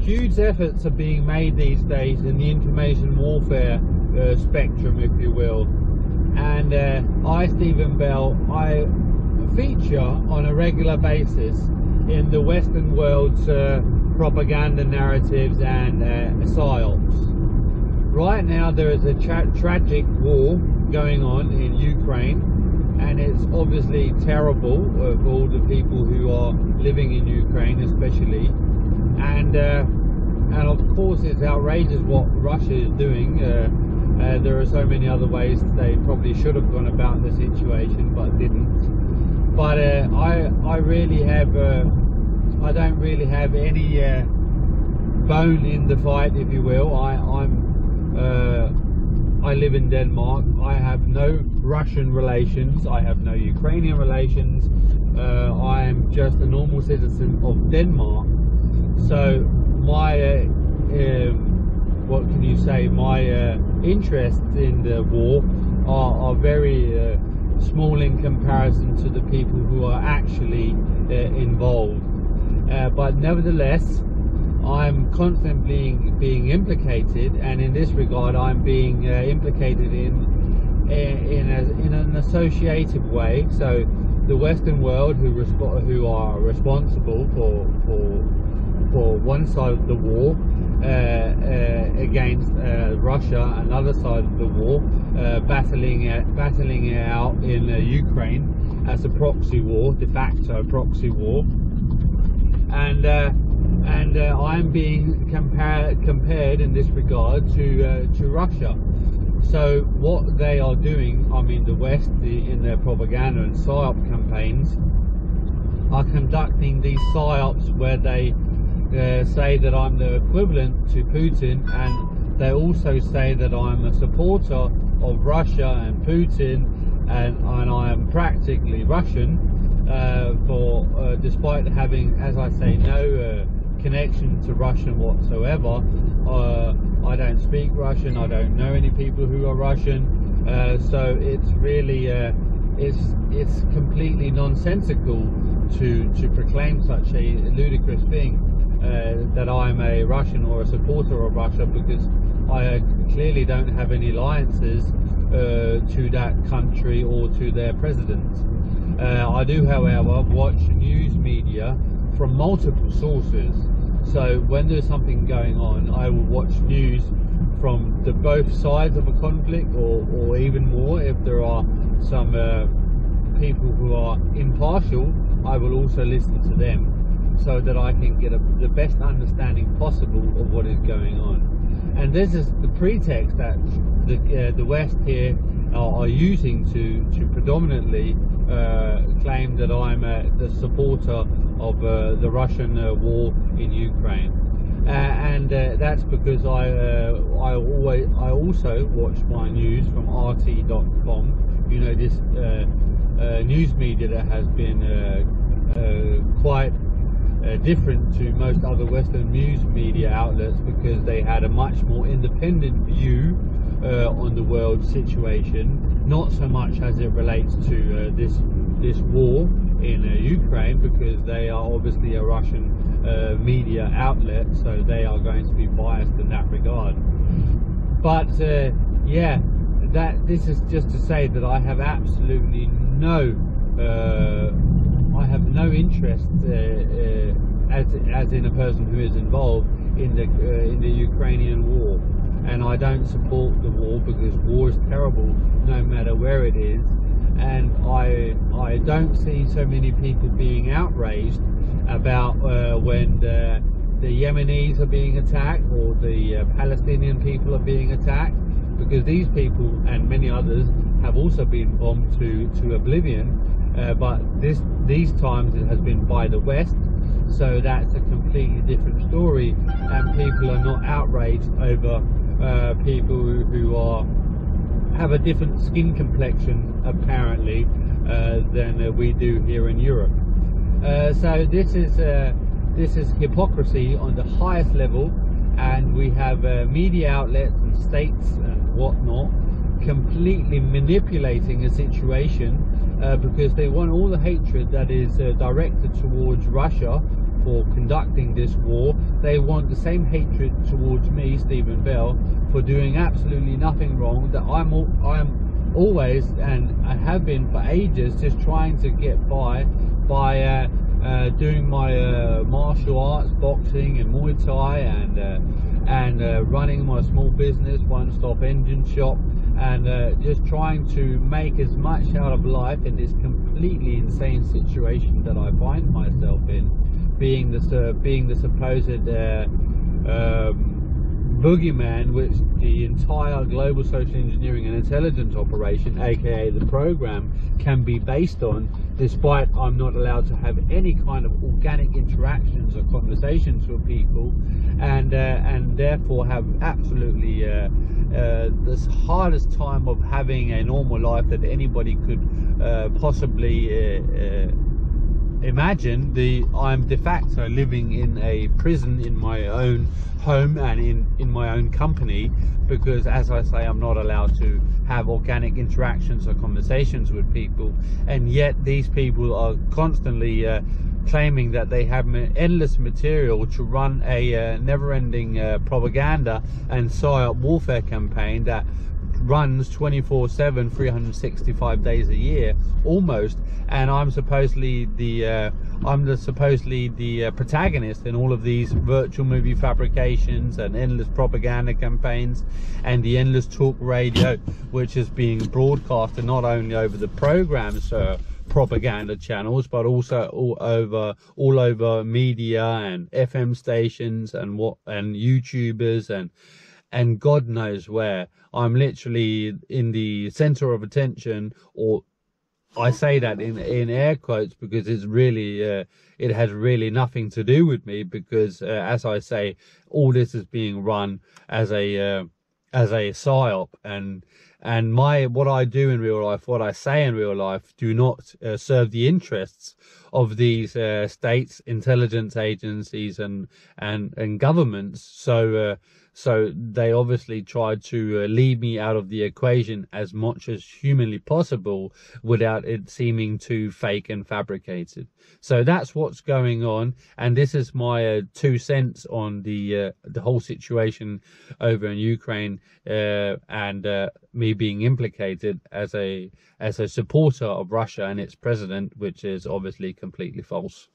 huge efforts are being made these days in the information warfare spectrum, if you will. And I, Stephen Bell, I feature on a regular basis in the Western world's propaganda narratives and PSYOPs. Right now there is a tragic war going on in Ukraine, and it's obviously terrible for all the people who are living in Ukraine especially, and of course it's outrageous what Russia is doing. There are so many other ways they probably should have gone about the situation but didn't. But I really have I don't really have any bone in the fight, if you will. I live in Denmark. I have no Russian relations. I have no Ukrainian relations. I am just a normal citizen of Denmark. So my what can you say? My interests in the war are very small in comparison to the people who are actually involved. But nevertheless, I'm constantly being implicated, and in this regard I'm being implicated in an associative way. So the Western world who are responsible for one side of the war against Russia, another side of the war, battling it out in Ukraine as a proxy war, de facto proxy war, and I'm being compared in this regard to Russia. So what they are doing, I mean the West, in their propaganda and PSYOP campaigns, are conducting these PSYOPs where they say that I'm the equivalent to Putin, and they also say that I'm a supporter of Russia and Putin, and I am practically Russian, despite having, as I say, no connection to Russian whatsoever. I don't speak Russian. I don't know any people who are Russian. So it's really it's completely nonsensical to proclaim such a ludicrous thing, that I'm a Russian or a supporter of Russia, because I clearly don't have any alliances to that country or to their president. I do, however, watch news media from multiple sources. So when there's something going on, I will watch news from both sides of a conflict, or even more, if there are some people who are impartial, I will also listen to them, so that I can get the best understanding possible of what is going on. And this is the pretext that the West here are using to predominantly claim that I'm the supporter of the Russian war in Ukraine, and that's because I also watch my news from RT.com. You know, this news media that has been quite different to most other Western news media outlets, because they had a much more independent view on the world situation, not so much as it relates to this war in Ukraine, because they are obviously a Russian media outlet, so they are going to be biased in that regard. But yeah, this is just to say that I have absolutely no interest as in a person who is involved in the Ukrainian war, and I don't support the war, because war is terrible no matter where it is. And I don't see so many people being outraged about when the Yemenis are being attacked, or the Palestinian people are being attacked, because these people and many others have also been bombed to oblivion, but these times it has been by the West, so that's a completely different story, and people are not outraged over people who have a different skin complexion apparently than we do here in Europe. So this is hypocrisy on the highest level, and we have media outlets and states and whatnot completely manipulating a situation because they want all the hatred that is directed towards Russia for conducting this war they want the same hatred towards me, Stephen Bell, for doing absolutely nothing wrong, that I'm always, and I have been for ages, just trying to get by doing my martial arts, boxing and Muay Thai, and running my small business, one-stop engine shop, and just trying to make as much out of life in this completely insane situation that I find myself in, being the supposed boogeyman, which the entire global social engineering and intelligence operation, aka the program, can be based on, despite I'm not allowed to have any kind of organic interactions or conversations with people, and therefore have absolutely this hardest time of having a normal life that anybody could possibly imagine. I'm de facto living in a prison in my own home and in my own company, because, as I say, I'm not allowed to have organic interactions or conversations with people, and yet these people are constantly claiming that they have endless material to run a never-ending propaganda and PSYOP warfare campaign that runs 24/7, 365 days a year almost, and I'm supposedly the protagonist in all of these virtual movie fabrications and endless propaganda campaigns, and the endless talk radio which is being broadcasted not only over the programs propaganda channels, but also all over media and FM stations and YouTubers and God knows where. I'm literally in the center of attention, or I say that in air quotes, because it's really it has really nothing to do with me, because as I say, all this is being run as a PSYOP, and what I do in real life, what I say in real life, do not serve the interests of these states, intelligence agencies, and governments. So they obviously tried to leave me out of the equation as much as humanly possible, without it seeming too fake and fabricated. So that's what's going on, and this is my 2 cents on the whole situation over in Ukraine, and me being implicated as a supporter of Russia and its president, which is obviously completely false.